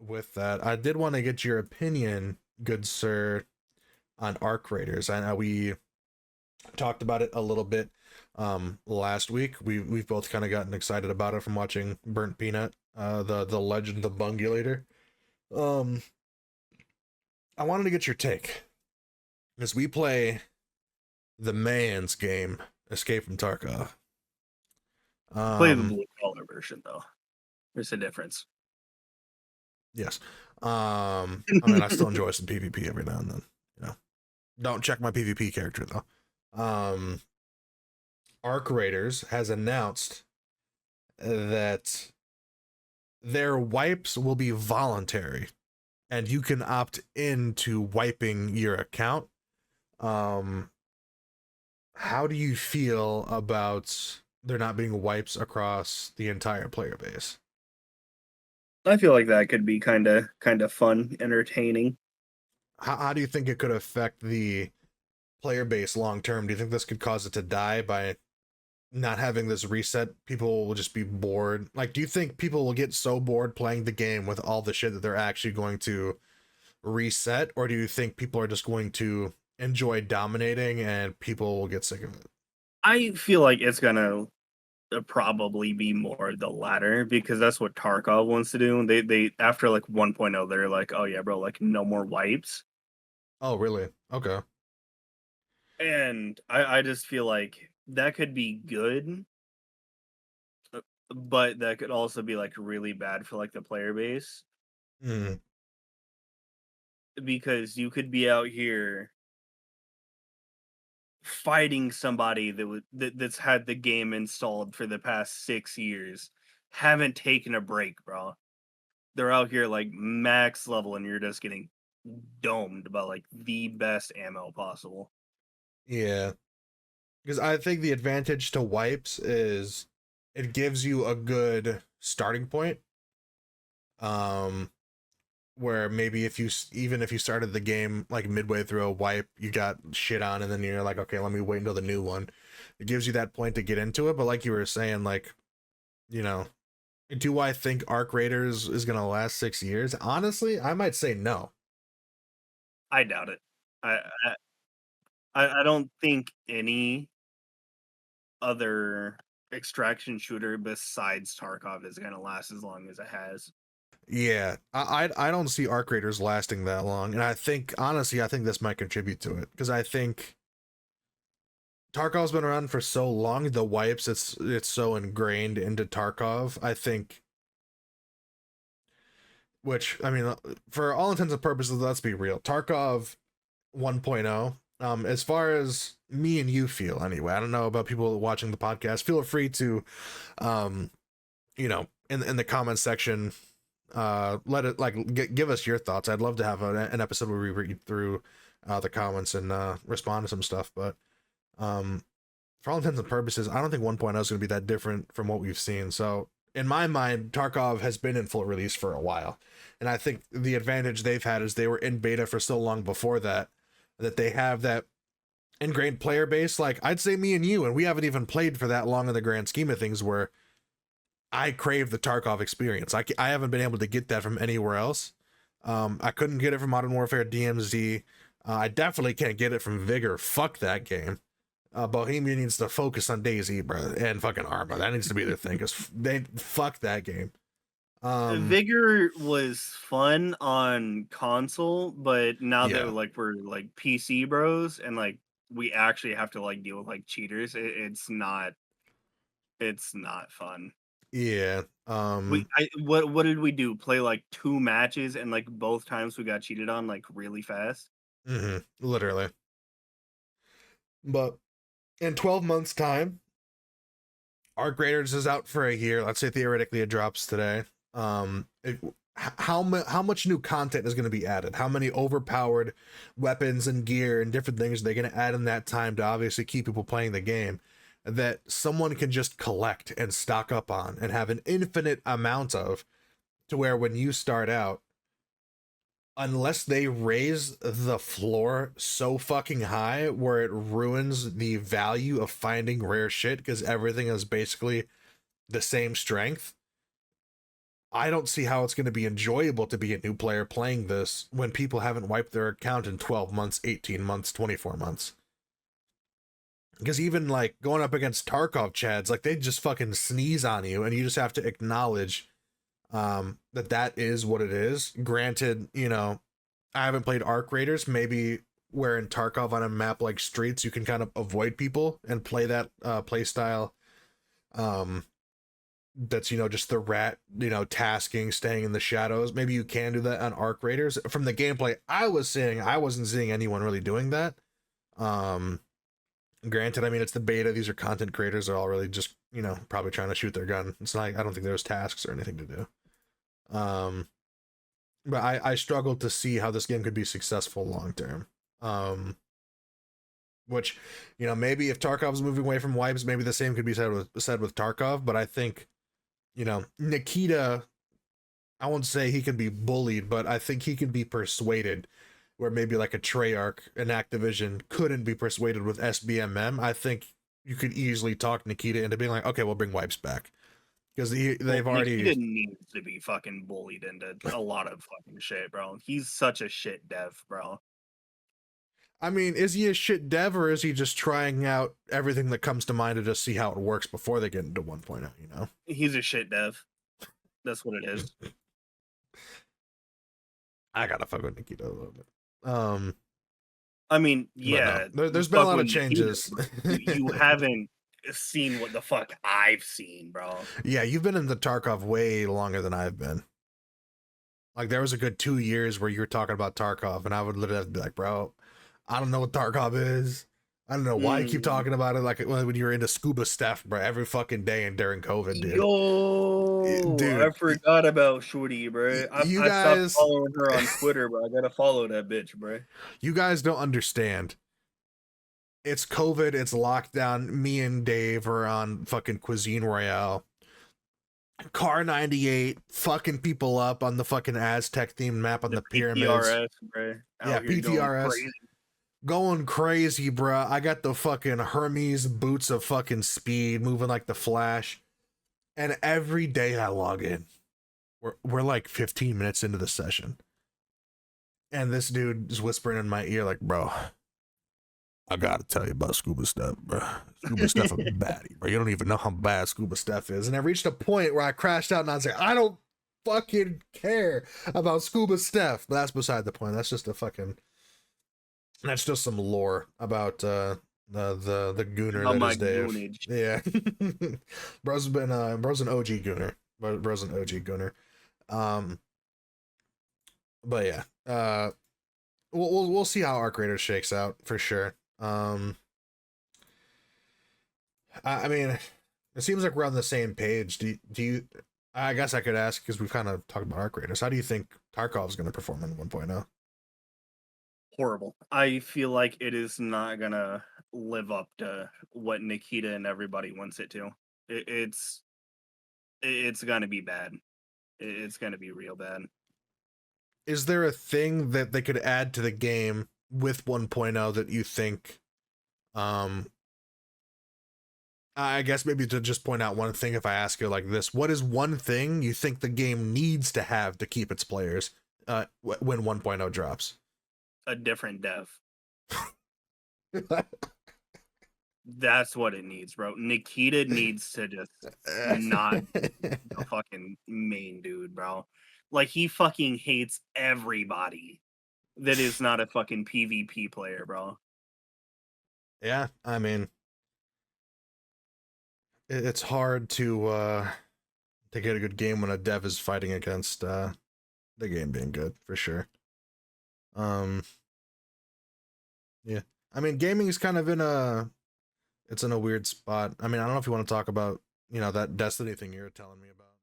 with that, I did want to get your opinion, good sir, on Arc Raiders. I know we talked about it a little bit last week. We've both kind of gotten excited about it from watching Burnt Peanut, the Legend of Bungulator. Um, I wanted to get your take as we play the man's game, Escape from Tarkov. Play the Um, blue collar version though. There's a difference. yes. I mean, I still enjoy some PvP every now and then. You know, don't check my PvP character though. Arc Raiders has announced that their wipes will be voluntary, and you can opt into wiping your account. Um, how do you feel about there not being wipes across the entire player base? I feel like that could be kind of fun, entertaining. How do you think it could affect the player base long term? Do you think this could cause it to die by not having this reset? People will just be bored. Like, do you think people will get so bored playing the game with all the shit that they're actually going to reset, or do you think people are just going to enjoy dominating and people will get sick of it? I feel like it's gonna probably be more the latter because that's what Tarkov wants to do. They after like 1.0, they're like, oh yeah, bro, like no more wipes. Oh, really? Okay. And I just feel like that could be good, uh, but that could also be like really bad for like the player base Mm, because you could be out here fighting somebody that's had the game installed for the past 6 years, haven't taken a break, bro. They're out here like max level, and you're just getting domed by like the best ammo possible. yeah, because I think the advantage to wipes is it gives you a good starting point. Um, where maybe if you even if you started the game like midway through a wipe, you got shit on, and then you're like, okay, let me wait until the new one. It gives you that point to get into it. But like you were saying, like, you know, do I think Arc Raiders is gonna last 6 years? Honestly, I might say no. I doubt it. I I don't think any other extraction shooter besides Tarkov is gonna last as long as it has. Yeah, I don't see Arc Raiders lasting that long, and I think honestly, I think this might contribute to it because I think Tarkov's been around for so long. The wipes, it's so ingrained into Tarkov. I think, which I mean, for all intents and purposes, let's be real. Tarkov 1.0. As far as me and you feel, anyway, I don't know about people watching the podcast. Feel free to, um, in the comments section, let it like give us your thoughts. I'd love to have an episode where we read through the comments and respond to some stuff. But um, for all intents and purposes, I don't think 1.0 is going to be that different from what we've seen. So in my mind, Tarkov has been in full release for a while, and I think the advantage they've had is they were in beta for so long before that that they have that ingrained player base. Like I'd say me and you, and we haven't even played for that long in the grand scheme of things. Where I crave the Tarkov experience. I haven't been able to get that from anywhere else. I couldn't get it from Modern Warfare DMZ. I definitely can't get it from Vigor. Fuck that game. Bohemia needs to focus on DayZ, bro, and fucking Arma. That needs to be their thing. Cause they fuck that game. Um, Vigor was fun on console, but now that yeah, like we're like PC bros and like we actually have to like deal with like cheaters, it's not fun. yeah. What did we do? Play like 2 matches and like both times we got cheated on like really fast. Literally. But in 12 months' time, Arc Raiders is out for a year. Let's say theoretically it drops today. How much new content is going to be added? How many overpowered weapons and gear and different things are they going to add in that time to obviously keep people playing the game that someone can just collect and stock up on and have an infinite amount of, to where when you start out, unless they raise the floor so fucking high where it ruins the value of finding rare shit because everything is basically the same strength, I don't see how it's going to be enjoyable to be a new player playing this when people haven't wiped their account in 12 months, 18 months, 24 months. Because even like going up against Tarkov chads, like they just fucking sneeze on you and you just have to acknowledge that is what it is. Granted, you know, I haven't played Arc Raiders. Maybe where in Tarkov on a map like Streets, you can kind of avoid people and play that play style. That's, you know, just the rat, you know, tasking, staying in the shadows. Maybe you can do that on Arc Raiders. From the gameplay I was seeing, I wasn't seeing anyone really doing that. Granted, I mean, it's the beta. These are content creators. They're all really just, you know, probably trying to shoot their gun. It's like, I don't think there's tasks or anything to do. But I struggle to see how this game could be successful long term. Which, you know, maybe if Tarkov's moving away from wipes, maybe the same could be said with Tarkov. But I think, you know, Nikita, I won't say he can be bullied, but I think he can be persuaded. Where maybe like a Treyarch, an Activision couldn't be persuaded with SBMM. I think you could easily talk Nikita into being like, okay, we'll bring wipes back. Because they've already. Nikita needs to be fucking bullied into a lot of fucking shit, bro. He's such a shit dev, bro. I mean, is he a shit dev or is he just trying out everything that comes to mind to just see how it works before they get into 1.0, you know? He's a shit dev. That's what it is. I gotta fuck with Nikita a little bit. I mean, yeah, no, there's been a lot of changes. You haven't seen what the fuck I've seen, bro. Yeah, you've been in the Tarkov way longer than I've been. Like, there was a good 2 years where you were talking about Tarkov, and I would literally have to be like, bro, I don't know what Tarkov is. I don't know why you keep talking about it. Like when you were into scuba stuff, bro, every fucking day and during COVID, dude. Yo, dude, I forgot about Shorty, bro. I stopped following her on Twitter, bro. I gotta follow that bitch, bro. You guys don't understand. It's COVID, it's lockdown. Me and Dave are on fucking Cuisine Royale. Car 98, fucking people up on the fucking Aztec themed map on the pyramids. PTRS, bro. Yeah, PTRS. Going crazy, bruh. I got the fucking Hermes boots of fucking speed, moving like the Flash. And every day I log in, we're like 15 minutes into the session. And this dude is whispering in my ear like, bro, I gotta tell you about Scuba Steph, bro. Scuba Steph a baddie, bro. You don't even know how bad Scuba Steph is. And I reached a point where I crashed out and I was like, I don't fucking care about Scuba Steph. But that's beside the point. That's just a fucking... That's just some lore about the gooner that is Dave. Goonage. Yeah. bro's an OG gooner. Bro's an OG gooner. But yeah. We'll see how Arc Raiders shakes out for sure. I mean, it seems like we're on the same page. Do you I guess I could ask, because we've kind of talked about Arc Raiders. How do you think Tarkov's going to perform in 1.0? Horrible. I feel like it is not gonna live up to what Nikita and everybody wants it to. It's gonna be bad. It's gonna be real bad. Is there a thing that they could add to the game with 1.0 that you think, I guess maybe to just point out one thing, if I ask you like this, what is one thing you think the game needs to have to keep its players when 1.0 drops? A different dev. That's what it needs, bro. Nikita needs to just not the fucking main dude, bro. Like, he fucking hates everybody that is not a fucking PvP player, bro. Yeah, I mean, it's hard to get a good game when a dev is fighting against the game being good, for sure. Yeah, I mean, gaming is kind of in a weird spot. I mean, I don't know if you want to talk about, you know, that Destiny thing you were telling me about.